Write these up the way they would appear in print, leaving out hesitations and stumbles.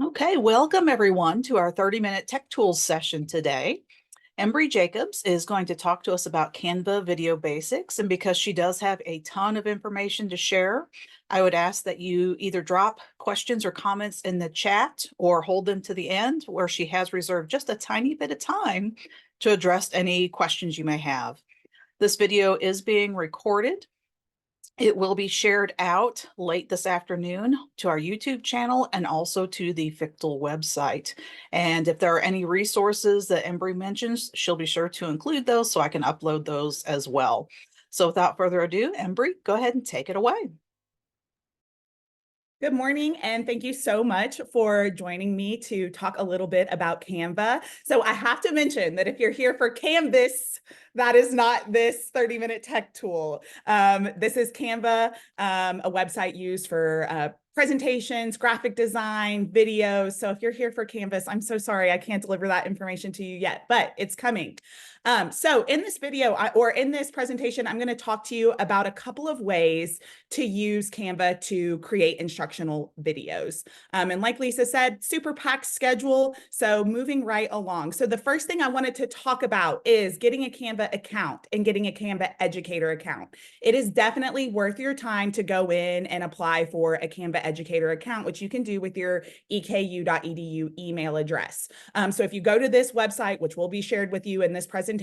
Okay, welcome everyone to our 30-minute Tech Tools session today. Embry Jacobs is going to talk to us about Canva video basics, and because she does have a ton of information to share, I would ask that you either drop questions or comments in the chat or hold them to the end, where she has reserved just a tiny bit of time to address any questions you may have. This video is being recorded. It will be shared out late this afternoon to our YouTube channel and also to the FCT&L website. And if there are any resources that Embry mentions, she'll be sure to include those so I can upload those as well. So without further ado, Embry, go ahead and take it away. Good morning, and thank you so much for joining me to talk a little bit about Canva. So I have to mention that if you're here for Canvas, that is not this 30-minute tech tool. This is Canva, a website used for presentations, graphic design, videos. So if you're here for Canvas, I'm so sorry I can't deliver that information to you yet, but it's coming. So in this video or in this presentation, I'm going to talk to you about a couple of ways to use Canva to create instructional videos. And like Lisa said, super packed schedule. So moving right along. So the first thing I wanted to talk about is getting a Canva account and getting a Canva educator account. It is definitely worth your time to go in and apply for a Canva educator account, which you can do with your eku.edu email address. So if you go to this website, which will be shared with you in this presentation,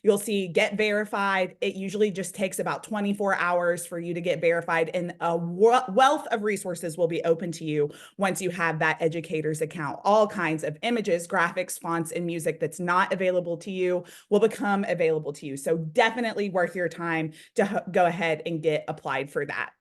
you'll see get verified. It usually just takes about 24 hours for you to get verified, and a wealth of resources will be open to you once you have that educator's account. All kinds of images, graphics, fonts, and music that's not available to you will become available to you. So definitely worth your time to go ahead and get applied for that.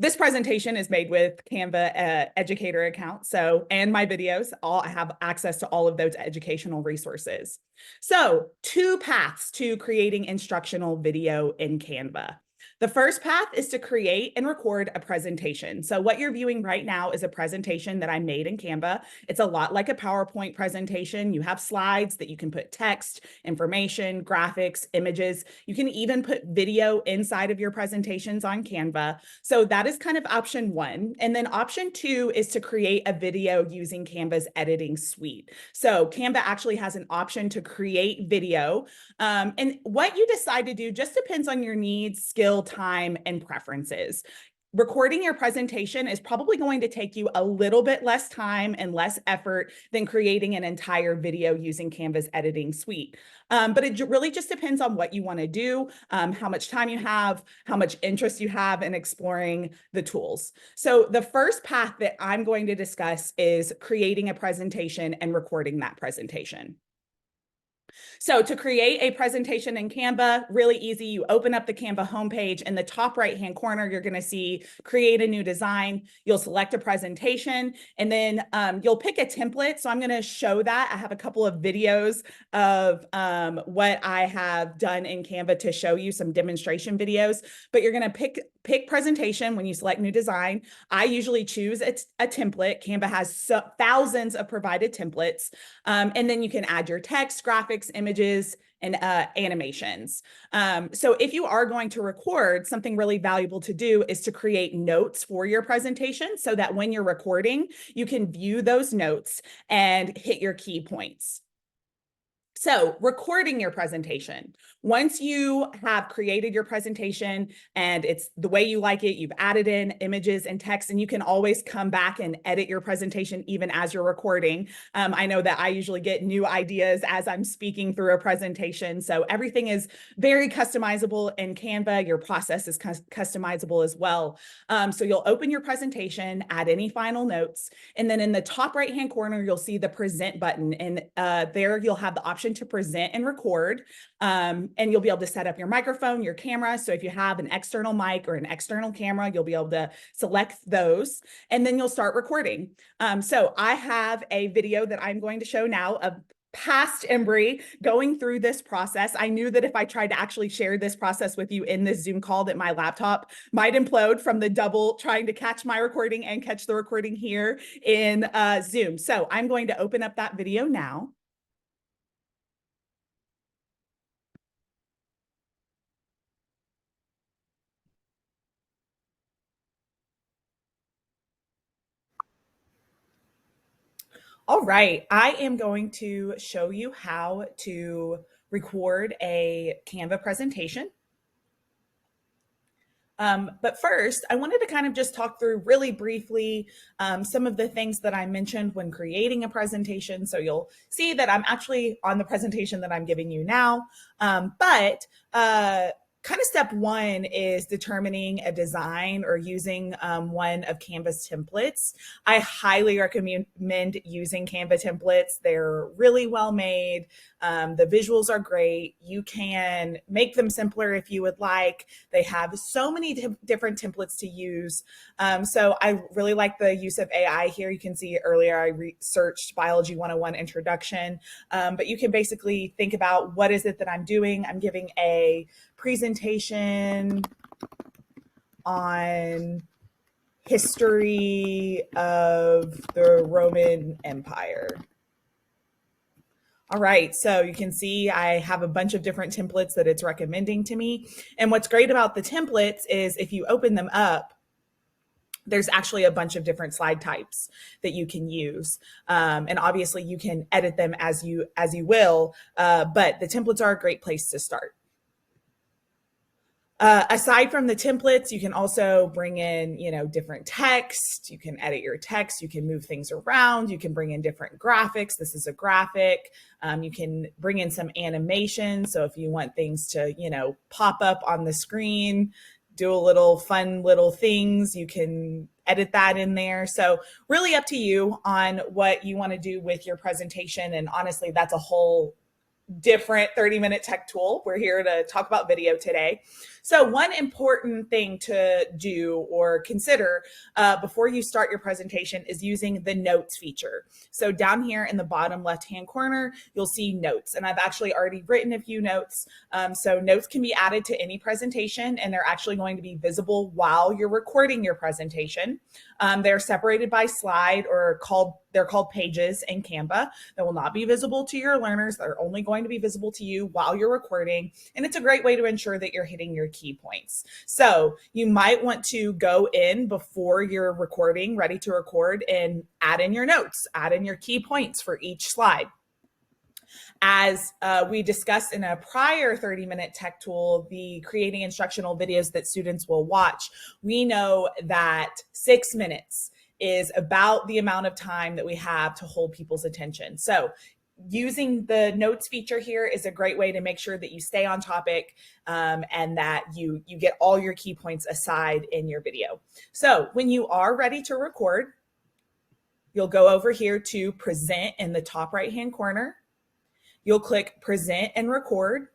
This presentation is made with Canva educator account. And my videos, I have access to all of those educational resources. So 2 paths to creating instructional video in Canva. The first path is to create and record a presentation. So what you're viewing right now is a presentation that I made in Canva. It's a lot like a PowerPoint presentation. You have slides that you can put text, information, graphics, images. You can even put video inside of your presentations on Canva. So that is kind of option 1. And then option 2 is to create a video using Canva's editing suite. So Canva actually has an option to create video. And what you decide to do just depends on your needs, skill, time, and preferences. Recording your presentation is probably going to take you a little bit less time and less effort than creating an entire video using Canva's editing suite. But it really just depends on what you want to do, how much time you have, how much interest you have in exploring the tools. So the first path that I'm going to discuss is creating a presentation and recording that presentation. So to create a presentation in Canva, really easy. You open up the Canva homepage. In the top right-hand corner, you're going to see create a new design. You'll select a presentation, and then you'll pick a template. So I'm going to show that. I have a couple of videos of what I have done in Canva to show you some demonstration videos, but you're going to pick presentation when you select new design. I usually choose a template. Canva has thousands of provided templates, and then you can add your text, graphics, images, and animations. So if you are going to record, something really valuable to do is to create notes for your presentation so that when you're recording, you can view those notes and hit your key points. So recording your presentation. Once you have created your presentation and it's the way you like it, you've added in images and text, and you can always come back and edit your presentation even as you're recording. I know that I usually get new ideas as I'm speaking through a presentation. So everything is very customizable in Canva. Your process is customizable as well. So you'll open your presentation, add any final notes, and then in the top right-hand corner, you'll see the present button. And there you'll have the option to present and record, and you'll be able to set up your microphone, your camera. So if you have an external mic or an external camera, you'll be able to select those, and then you'll start recording. So I have a video that I'm going to show now of past Embry going through this process. I knew that if I tried to actually share this process with you in this Zoom call, that my laptop might implode from the double trying to catch my recording and catch the recording here in Zoom. So I'm going to open up that video now. All right, I am going to show you how to record a Canva presentation. But first, I wanted to kind of just talk through really briefly some of the things that I mentioned when creating a presentation. So you'll see that I'm actually on the presentation that I'm giving you now. But kind of step one is determining a design or using one of Canva's templates. I highly recommend using Canva templates. They're really well made. The visuals are great. You can make them simpler if you would like. They have so many different templates to use. So I really like the use of AI here. You can see earlier I researched Biology 101 Introduction, but you can basically think about what is it that I'm doing. I'm giving a presentation on history of the Roman Empire. All right, so you can see I have a bunch of different templates that it's recommending to me. And what's great about the templates is if you open them up, there's actually a bunch of different slide types that you can use. And obviously you can edit them as you will, but the templates are a great place to start. Aside from the templates, you can also bring in, different text. You can edit your text. You can move things around. You can bring in different graphics. This is a graphic. You can bring in some animation. So if you want things to, pop up on the screen, do a little fun little things, you can edit that in there. So really up to you on what you want to do with your presentation. And honestly, that's a whole different 30-minute tech tool. We're here to talk about video today. So one important thing to do or consider before you start your presentation is using the notes feature. So down here in the bottom left-hand corner, you'll see notes. And I've actually already written a few notes. So notes can be added to any presentation, and they're actually going to be visible while you're recording your presentation. They're separated by slide, or they're called pages in Canva. That will not be visible to your learners. They're only going to be visible to you while you're recording. And it's a great way to ensure that you're hitting your key points. So you might want to go in before you're recording, ready to record, and add in your notes, add in your key points for each slide. As we discussed in a prior 30-minute tech tool, the creating instructional videos that students will watch, we know that 6 minutes is about the amount of time that we have to hold people's attention. So using the notes feature here is a great way to make sure that you stay on topic and that you get all your key points aside in your video. So when you are ready to record, you'll go over here to present in the top right-hand corner. You'll click present and record.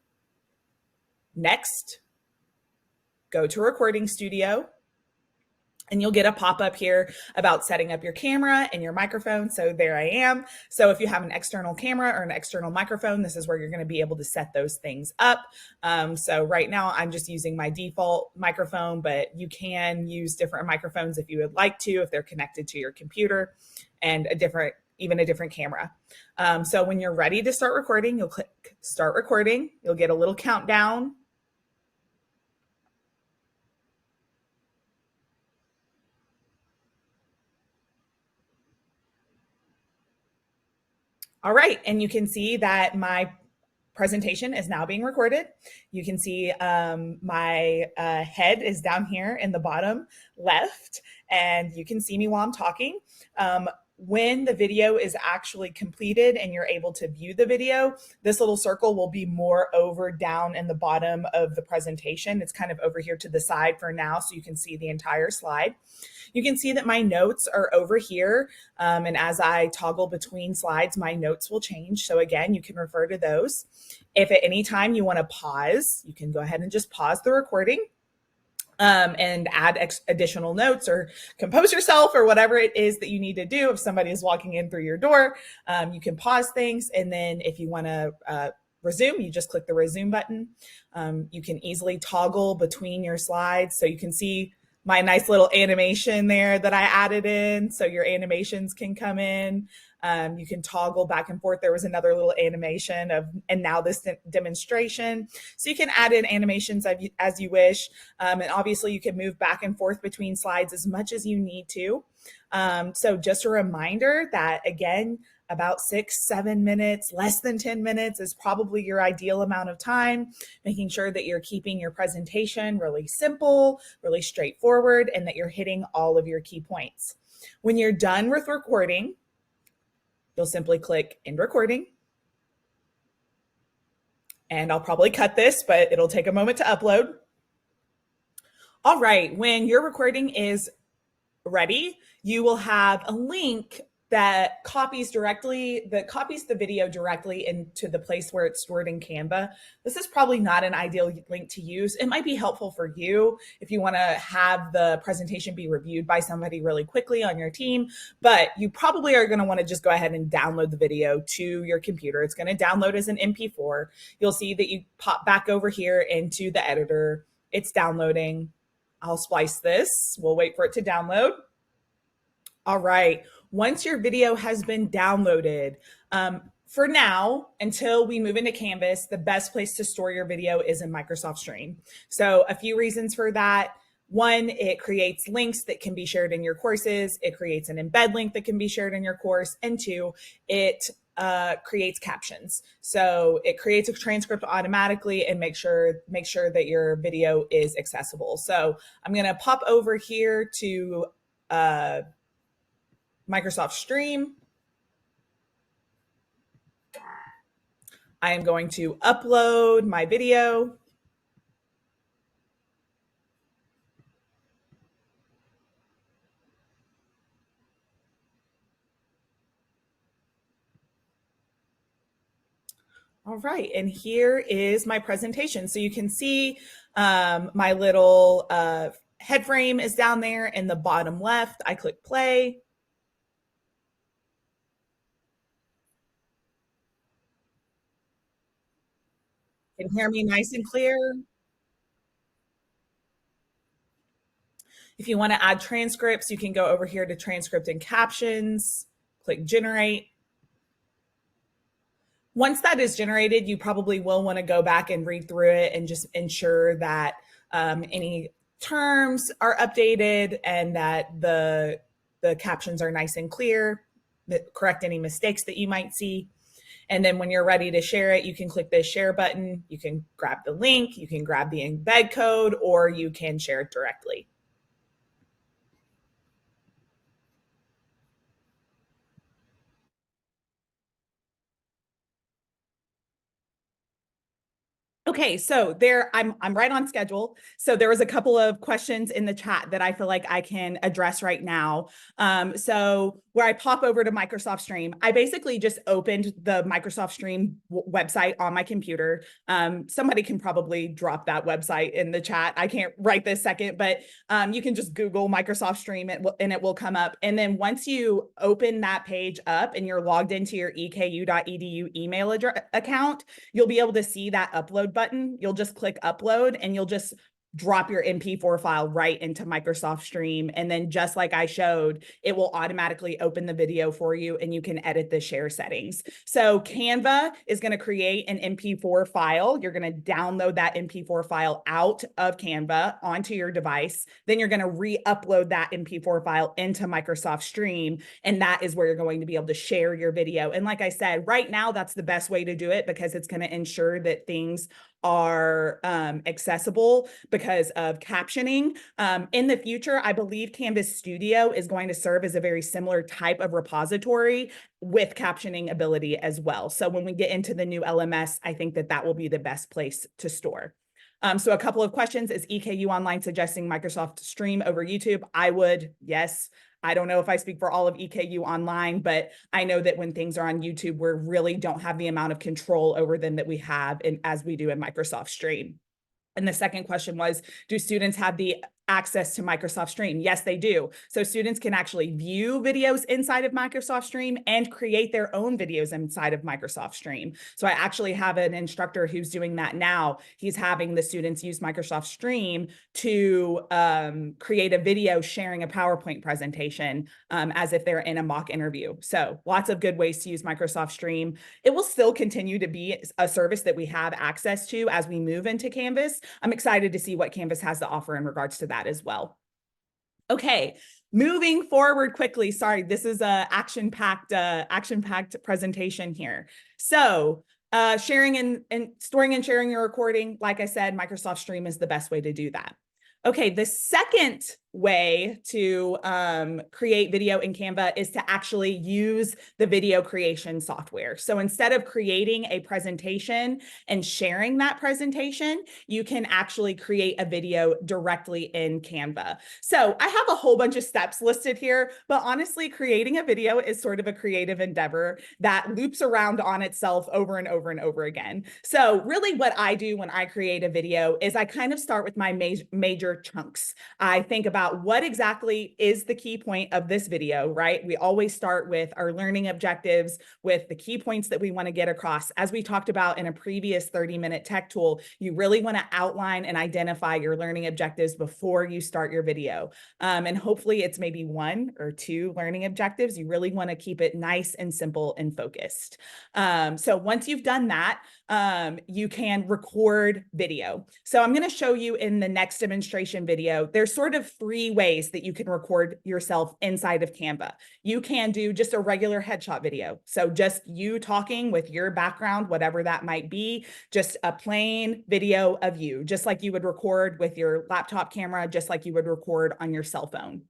Next, go to recording studio. And you'll get a pop-up here about setting up your camera and your microphone. So there I am. So if you have an external camera or an external microphone, this is where you're going to be able to set those things up. So right now I'm just using my default microphone, but you can use different microphones if you would like to, if they're connected to your computer, and even a different camera. So when you're ready to start recording, you'll click start recording. You'll get a little countdown. All right, and you can see that my presentation is now being recorded. You can see my head is down here in the bottom left, and you can see me while I'm talking. When the video is actually completed and you're able to view the video, this little circle will be more over down in the bottom of the presentation. It's kind of over here to the side for now, so you can see the entire slide. You can see that my notes are over here. And as I toggle between slides, my notes will change. So again, you can refer to those. If at any time you want to pause, you can go ahead and just pause the recording and add additional notes or compose yourself or whatever it is that you need to do. If somebody is walking in through your door, you can pause things. And then if you want to resume, you just click the resume button. You can easily toggle between your slides. So you can see my nice little animation there that I added in, so your animations can come in. You can toggle back and forth. There was another little animation of, and now this demonstration. So you can add in animations as you wish. And obviously you can move back and forth between slides as much as you need to. So just a reminder that, again, about 6-7 minutes. Less than 10 minutes is probably your ideal amount of time, making sure that you're keeping your presentation really simple, really straightforward, and that you're hitting all of your key points. When you're done with recording, you'll simply click end recording. And I'll probably cut this, but it'll take a moment to upload. All right, when your recording is ready, you will have a link that copies the video directly into the place where it's stored in Canva. This is probably not an ideal link to use. It might be helpful for you if you want to have the presentation be reviewed by somebody really quickly on your team, but you probably are going to want to just go ahead and download the video to your computer. It's going to download as an MP4. You'll see that you pop back over here into the editor. It's downloading. I'll splice this. We'll wait for it to download. All right. Once your video has been downloaded, for now, until we move into Canvas, the best place to store your video is in Microsoft Stream. So a few reasons for that. One, it creates links that can be shared in your courses. It creates an embed link that can be shared in your course. And two, it creates captions. So it creates a transcript automatically and make sure that your video is accessible. So I'm going to pop over here to Microsoft Stream. I am going to upload my video. All right, and here is my presentation. So you can see my little head frame is down there in the bottom left. I click play. You can hear me nice and clear. If you want to add transcripts, you can go over here to transcript and captions, click generate. Once that is generated, you probably will want to go back and read through it and just ensure that any terms are updated and that the captions are nice and clear, correct any mistakes that you might see. And then when you're ready to share it, you can click this share button. You can grab the link, you can grab the embed code, or you can share it directly. Okay, so I'm right on schedule. So there was a couple of questions in the chat that I feel like I can address right now. So where I pop over to Microsoft Stream, I basically just opened the Microsoft Stream website on my computer. Somebody can probably drop that website in the chat. I can't right this second, but you can just Google Microsoft Stream and it will come up. And then once you open that page up and you're logged into your eku.edu email account, you'll be able to see that upload button. You'll just click upload and you'll just drop your MP4 file right into Microsoft Stream. And then just like I showed, it will automatically open the video for you and you can edit the share settings. So Canva is going to create an MP4 file. You're going to download that MP4 file out of Canva onto your device. Then you're going to re-upload that MP4 file into Microsoft Stream. And that is where you're going to be able to share your video. And like I said, right now, that's the best way to do it because it's going to ensure that things are accessible because of captioning. In the future, I believe Canvas Studio is going to serve as a very similar type of repository with captioning ability as well. So when we get into the new LMS, I think that will be the best place to store. So a couple of questions. Is EKU Online suggesting Microsoft Stream over YouTube? I would, yes. I don't know if I speak for all of EKU Online, but I know that when things are on YouTube, we really don't have the amount of control over them that we have as we do in Microsoft Stream. And the second question was, do students have the access to Microsoft Stream? Yes, they do. So students can actually view videos inside of Microsoft Stream and create their own videos inside of Microsoft Stream. So I actually have an instructor who's doing that now. He's having the students use Microsoft Stream to create a video sharing a PowerPoint presentation as if they're in a mock interview. So lots of good ways to use Microsoft Stream. It will still continue to be a service that we have access to as we move into Canvas. I'm excited to see what Canvas has to offer in regards to that as well. Okay, moving forward quickly. Sorry, this is a action-packed presentation here. So sharing and storing and sharing your recording, like I said, Microsoft Stream is the best way to do that. Okay, the second way to create video in Canva is to actually use the video creation software. So instead of creating a presentation and sharing that presentation, you can actually create a video directly in Canva. So I have a whole bunch of steps listed here, but honestly, creating a video is sort of a creative endeavor that loops around on itself over and over and over again. So really what I do when I create a video is I kind of start with my major chunks. I think about what exactly is the key point of this video, right? We always start with our learning objectives, with the key points that we want to get across. As we talked about in a previous 30-minute tech tool, you really want to outline and identify your learning objectives before you start your video. And hopefully it's maybe 1 or 2 learning objectives. You really want to keep it nice and simple and focused. So once you've done that, you can record video. So I'm going to show you in the next demonstration video, there's sort of 3 ways that you can record yourself inside of Canva. You can do just a regular headshot video. So just you talking with your background, whatever that might be, just a plain video of you, just like you would record with your laptop camera, just like you would record on your cell phone.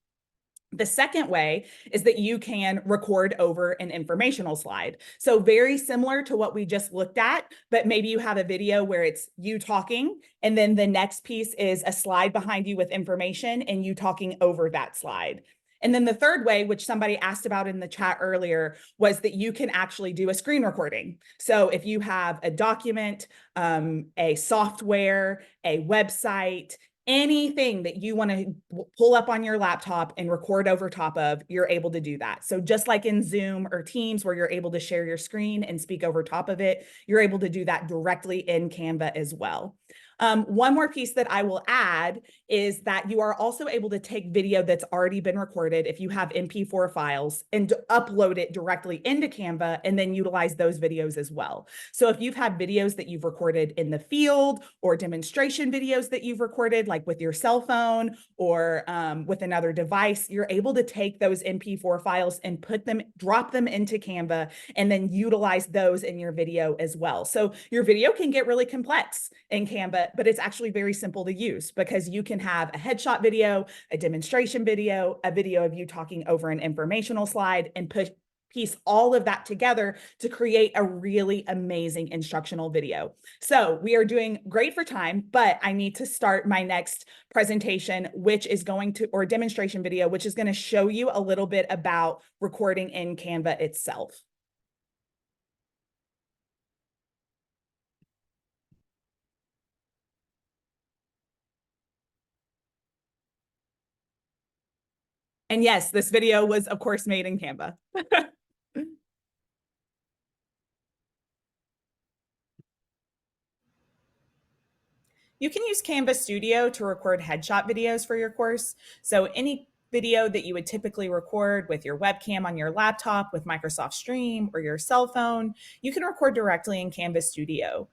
The second way is that you can record over an informational slide. So very similar to what we just looked at, but maybe you have a video where it's you talking, and then the next piece is a slide behind you with information and you talking over that slide. And then the third way, which somebody asked about in the chat earlier, was that you can actually do a screen recording. So if you have a document, a software, a website, anything that you want to pull up on your laptop and record over top of, you're able to do that. So just like in Zoom or Teams, where you're able to share your screen and speak over top of it, you're able to do that directly in Canva as well. One more piece that I will add is that you are also able to take video that's already been recorded if you have MP4 files and upload it directly into Canva and then utilize those videos as well. So if you've had videos that you've recorded in the field or demonstration videos that you've recorded, like with your cell phone or with another device, you're able to take those MP4 files and drop them into Canva and then utilize those in your video as well. So your video can get really complex in Canva, but it's actually very simple to use because you can have a headshot video, a demonstration video, a video of you talking over an informational slide, and piece all of that together to create a really amazing instructional video. So we are doing great for time, but I need to start my next presentation, or demonstration video, which is going to show you a little bit about recording in Canva itself. And yes, this video was, of course, made in Canva. You can use Canva Studio to record headshot videos for your course. So any video that you would typically record with your webcam on your laptop with Microsoft Stream or your cell phone, you can record directly in Canva Studio.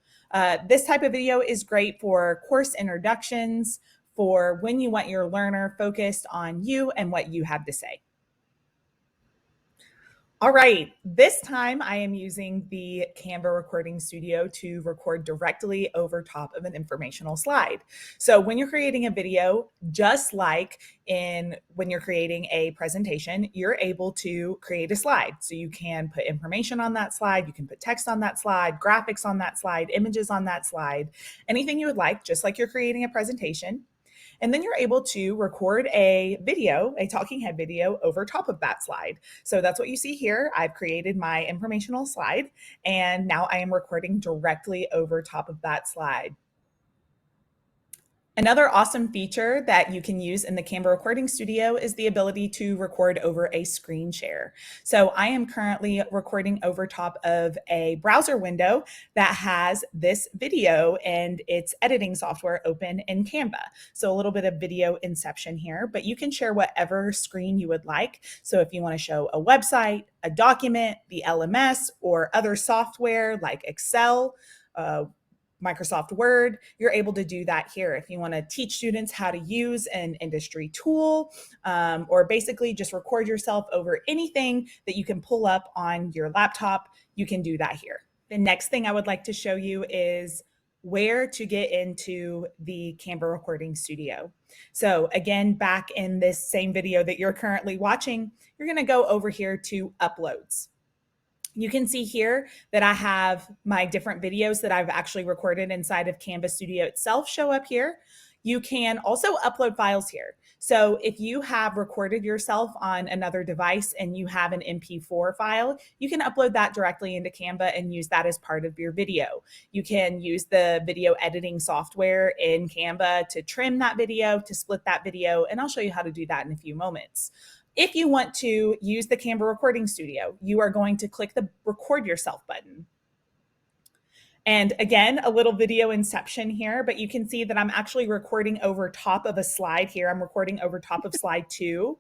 This type of video is great for course introductions, for when you want your learner focused on you and what you have to say. All right, this time I am using the Canva Recording Studio to record directly over top of an informational slide. So when you're creating a video, just like when you're creating a presentation, you're able to create a slide. So you can put information on that slide, you can put text on that slide, graphics on that slide, images on that slide, anything you would like, just like you're creating a presentation. And then you're able to record a video, a talking head video over top of that slide. So that's what you see here. I've created my informational slide, and now I am recording directly over top of that slide. Another awesome feature that you can use in the Canva Recording Studio is the ability to record over a screen share. So I am currently recording over top of a browser window that has this video and its editing software open in Canva. So a little bit of video inception here, but you can share whatever screen you would like. So if you want to show a website, a document, the LMS, or other software like Excel, Microsoft Word, you're able to do that here. If you want to teach students how to use an industry tool, or basically just record yourself over anything that you can pull up on your laptop, you can do that here. The next thing I would like to show you is where to get into the Canva Recording Studio. So again, back in this same video that you're currently watching, you're going to go over here to Uploads. You can see here that I have my different videos that I've actually recorded inside of Canva Studio itself show up here. You can also upload files here. So if you have recorded yourself on another device and you have an MP4 file, you can upload that directly into Canva and use that as part of your video. You can use the video editing software in Canva to trim that video, to split that video, and I'll show you how to do that in a few moments. If you want to use the Canva Recording Studio, you are going to click the Record Yourself button. And again, a little video inception here, but you can see that I'm actually recording over top of a slide here. I'm recording over top of slide 2.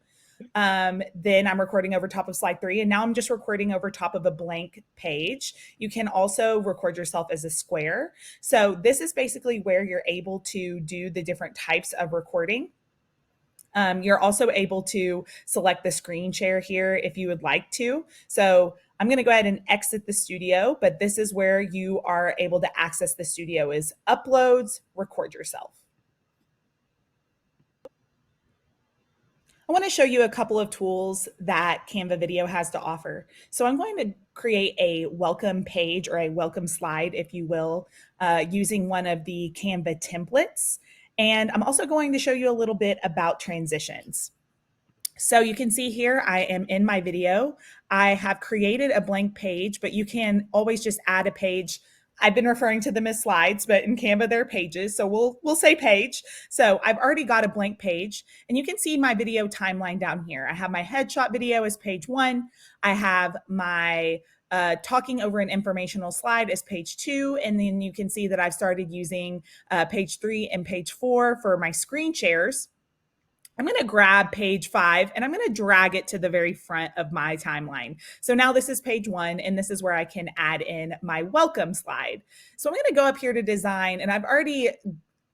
Then I'm recording over top of slide 3, and now I'm just recording over top of a blank page. You can also record yourself as a square. So this is basically where you're able to do the different types of recording. You're also able to select the screen share here if you would like to. So I'm going to go ahead and exit the studio, but this is where you are able to access the studio is Uploads, Record Yourself. I want to show you a couple of tools that Canva Video has to offer. So I'm going to create a welcome page or a welcome slide, if you will, using one of the Canva templates. And I'm also going to show you a little bit about transitions. So you can see here, I am in my video. I have created a blank page, but you can always just add a page. I've been referring to them as slides, but in Canva, they're pages. So we'll say page. So I've already got a blank page, and you can see my video timeline down here. I have my headshot video as page 1. I have my talking over an informational slide as page 2. And then you can see that I've started using page 3 and page 4 for my screen shares. I'm going to grab page 5 and I'm going to drag it to the very front of my timeline. So now this is page 1, and this is where I can add in my welcome slide. So I'm going to go up here to design, and I've already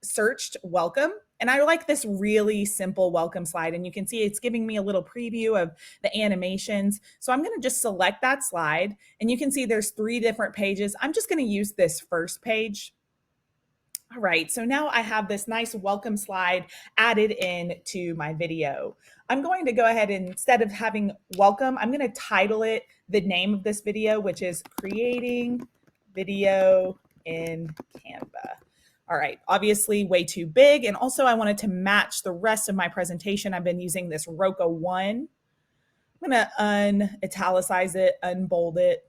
searched welcome. And I like this really simple welcome slide. And you can see it's giving me a little preview of the animations. So I'm going to just select that slide. And you can see there's 3 different pages. I'm just going to use this first page. All right, so now I have this nice welcome slide added in to my video. I'm going to go ahead and instead of having welcome, I'm going to title it the name of this video, which is Creating Video in Canva. All right, obviously way too big. And also I wanted to match the rest of my presentation. I've been using this Roca 1. I'm going to un-italicize it, unbold it.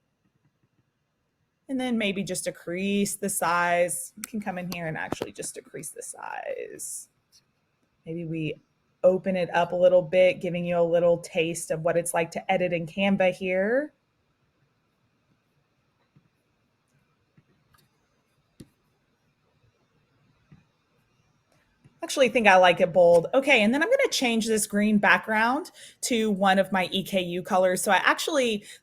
And then maybe just decrease the size. You can come in here and actually just decrease the size. Maybe we open it up a little bit, giving you a little taste of what it's like to edit in Canva here. Actually think I like it bold. Okay, and then I'm going to change this green background to one of my EKU colors. So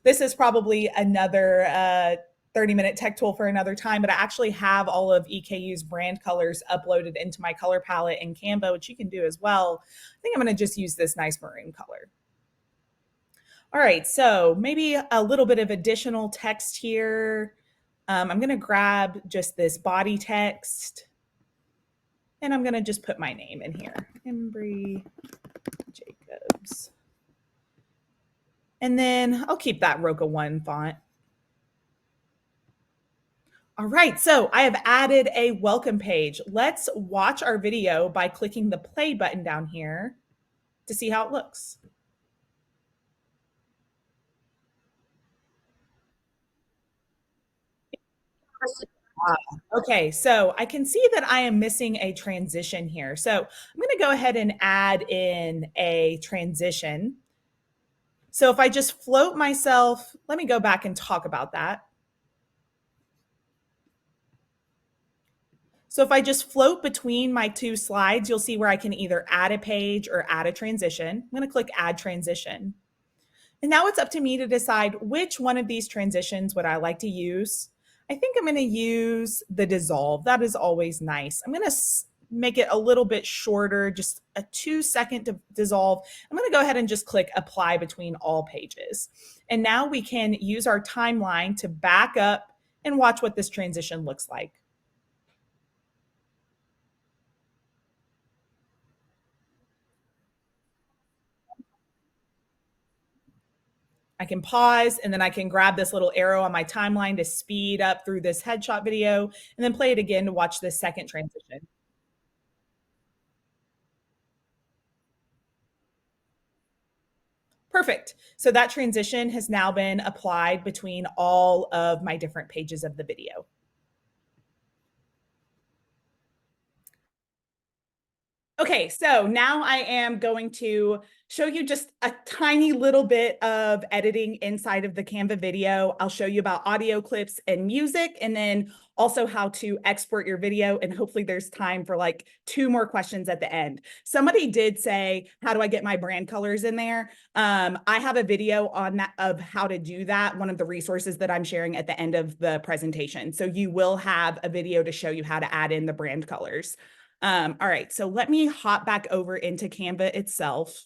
this is probably another 30-minute tech tool for another time, but I actually have all of EKU's brand colors uploaded into my color palette in Canva, which you can do as well. I think I'm going to just use this nice maroon color. All right, so maybe a little bit of additional text here. I'm going to grab just this body text, and I'm going to just put my name in here, Embry Jacobs. And then I'll keep that Roca 1 font. All right, so I have added a welcome page. Let's watch our video by clicking the play button down here to see how it looks. Okay, so I can see that I am missing a transition here. So I'm going to go ahead and add in a transition. So if I just float myself, let me go back and talk about that. So if I just float between my 2 slides, you'll see where I can either add a page or add a transition. I'm going to click Add Transition. And now it's up to me to decide which one of these transitions would I like to use. I think I'm going to use the dissolve. That is always nice. I'm going to make it a little bit shorter, just a 2-second dissolve. I'm going to go ahead and just click apply between all pages. And now we can use our timeline to back up and watch what this transition looks like. I can pause and then I can grab this little arrow on my timeline to speed up through this headshot video and then play it again to watch this second transition. Perfect. So that transition has now been applied between all of my different pages of the video. Okay, so now I am going to show you just a tiny little bit of editing inside of the Canva video. I'll show you about audio clips and music, and then also how to export your video. And hopefully there's time for like 2 more questions at the end. Somebody did say, how do I get my brand colors in there? I have a video on that of how to do that, one of the resources that I'm sharing at the end of the presentation. So you will have a video to show you how to add in the brand colors. All right, so let me hop back over into Canva itself.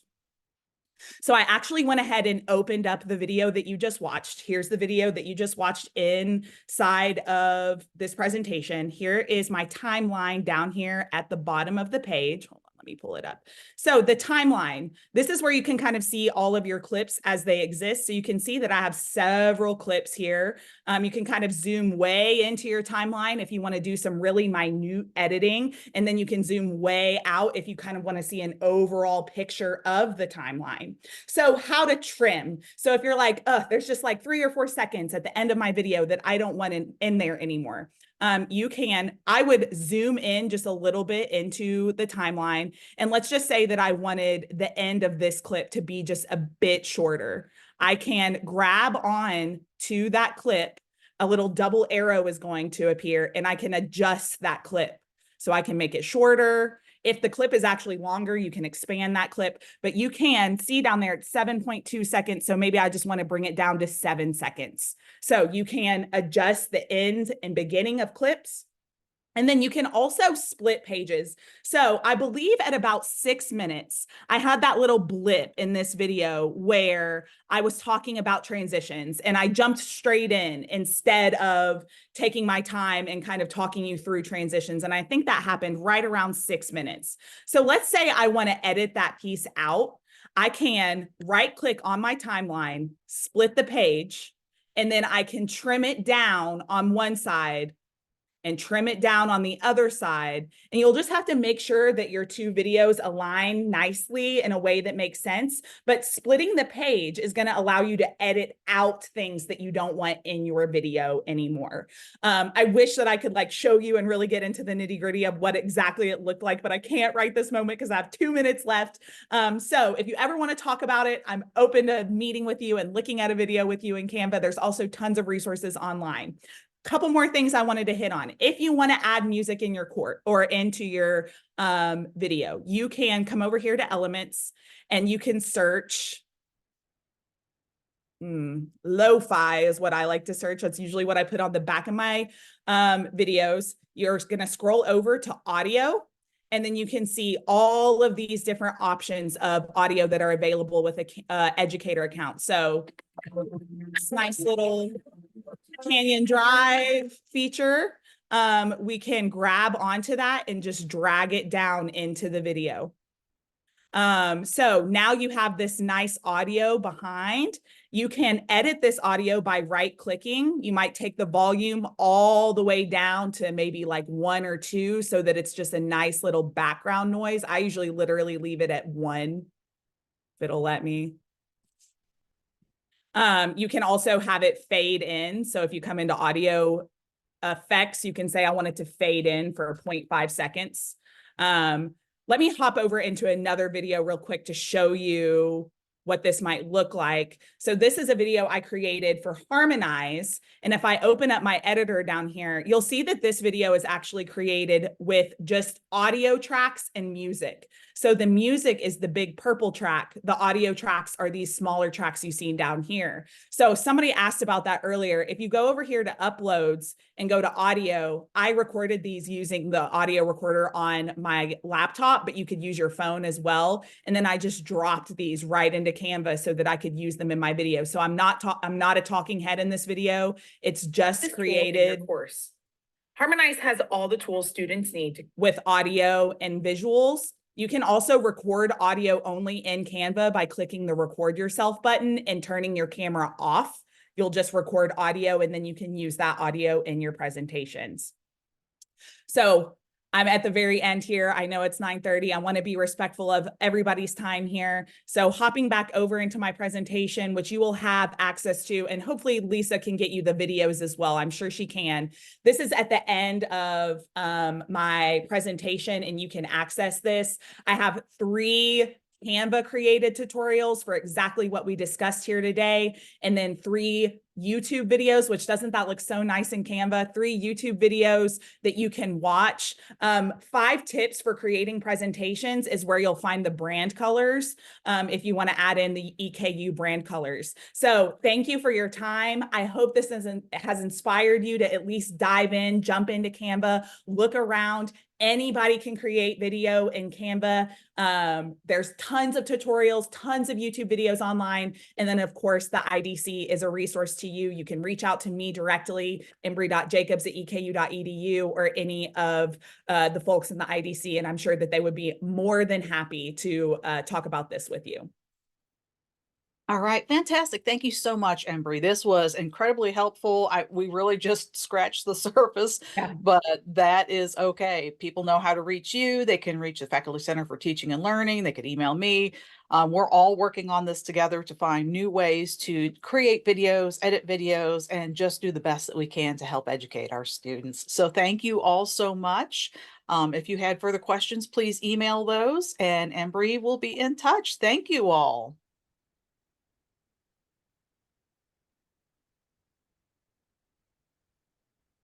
So I actually went ahead and opened up the video that you just watched. Here's the video that you just watched inside of this presentation. Here is my timeline down here at the bottom of the page. Hold on, let me pull it up. So the timeline, this is where you can kind of see all of your clips as they exist. So you can see that I have several clips here. You can kind of zoom way into your timeline if you want to do some really minute editing, and then you can zoom way out if you kind of want to see an overall picture of the timeline. So how to trim. So if you're like, there's just like 3 or 4 seconds at the end of my video that I don't want in there anymore. I would zoom in just a little bit into the timeline. And let's just say that I wanted the end of this clip to be just a bit shorter. I can grab on to that clip. A little double arrow is going to appear and I can adjust that clip. So I can make it shorter. If the clip is actually longer, you can expand that clip, but you can see down there it's 7.2 seconds. So maybe I just want to bring it down to 7 seconds. So you can adjust the end and beginning of clips. And then you can also split pages. So I believe at about 6 minutes, I had that little blip in this video where I was talking about transitions and I jumped straight in instead of taking my time and kind of talking you through transitions. And I think that happened right around 6 minutes. So let's say I want to edit that piece out. I can right click on my timeline, split the page, and then I can trim it down on one side and trim it down on the other side. And you'll just have to make sure that your 2 videos align nicely in a way that makes sense. But splitting the page is going to allow you to edit out things that you don't want in your video anymore. I wish that I could like show you and really get into the nitty-gritty of what exactly it looked like, but I can't right this moment because I have 2 minutes left. So if you ever want to talk about it, I'm open to meeting with you and looking at a video with you in Canva. There's also tons of resources online. Couple more things I wanted to hit on. If you want to add music in your court or into your video, you can come over here to elements and you can search lo-fi is what I like to search. That's usually what I put on the back of my videos. You're going to scroll over to audio, and then you can see all of these different options of audio that are available with a educator account. So it's nice little Canyon Drive feature. We can grab onto that and just drag it down into the video. So now you have this nice audio behind. You can edit this audio by right clicking. You might take the volume all the way down to maybe like 1 or 2 so that it's just a nice little background noise. I usually literally leave it at 1 if it'll let me. You can also have it fade in. So if you come into audio effects, you can say, I want it to fade in for 0.5 seconds. Let me hop over into another video real quick to show you what this might look like. So this is a video I created for Harmonize. And if I open up my editor down here, you'll see that this video is actually created with just audio tracks and music. So the music is the big purple track. The audio tracks are these smaller tracks you see down here. So somebody asked about that earlier. If you go over here to uploads and go to audio, I recorded these using the audio recorder on my laptop, but you could use your phone as well. And then I just dropped these right into Canva so that I could use them in my video. So I'm not a talking head in this video. It's just created course. Harmonize has all the tools students need with audio and visuals. You can also record audio only in Canva by clicking the record yourself button and turning your camera off. You'll just record audio and then you can use that audio in your presentations. So I'm at the very end here. I know it's 9:30. I want to be respectful of everybody's time here. So hopping back over into my presentation, which you will have access to, and hopefully Lisa can get you the videos as well. I'm sure she can. This is at the end of my presentation, and you can access this. I have 3 Canva created tutorials for exactly what we discussed here today, and then 3 YouTube videos, which doesn't that look so nice in Canva? 3 YouTube videos that you can watch. 5 tips for creating presentations is where you'll find the brand colors if you want to add in the EKU brand colors. So thank you for your time. I hope this has inspired you to at least dive in, jump into Canva, look around. Anybody can create video in Canva. There's tons of tutorials, tons of YouTube videos online. And then of course, the IDC is a resource to you. You can reach out to me directly, embry.jacobs@eku.edu, or any of the folks in the IDC. And I'm sure that they would be more than happy to talk about this with you. All right, fantastic. Thank you so much, Embry. This was incredibly helpful. We really just scratched the surface, Yeah. but that is okay. People know how to reach you. They can reach the Faculty Center for Teaching and Learning. They could email me. We're all working on this together to find new ways to create videos, edit videos, and just do the best that we can to help educate our students. So thank you all so much. If you had further questions, please email those, and Embry will be in touch. Thank you all.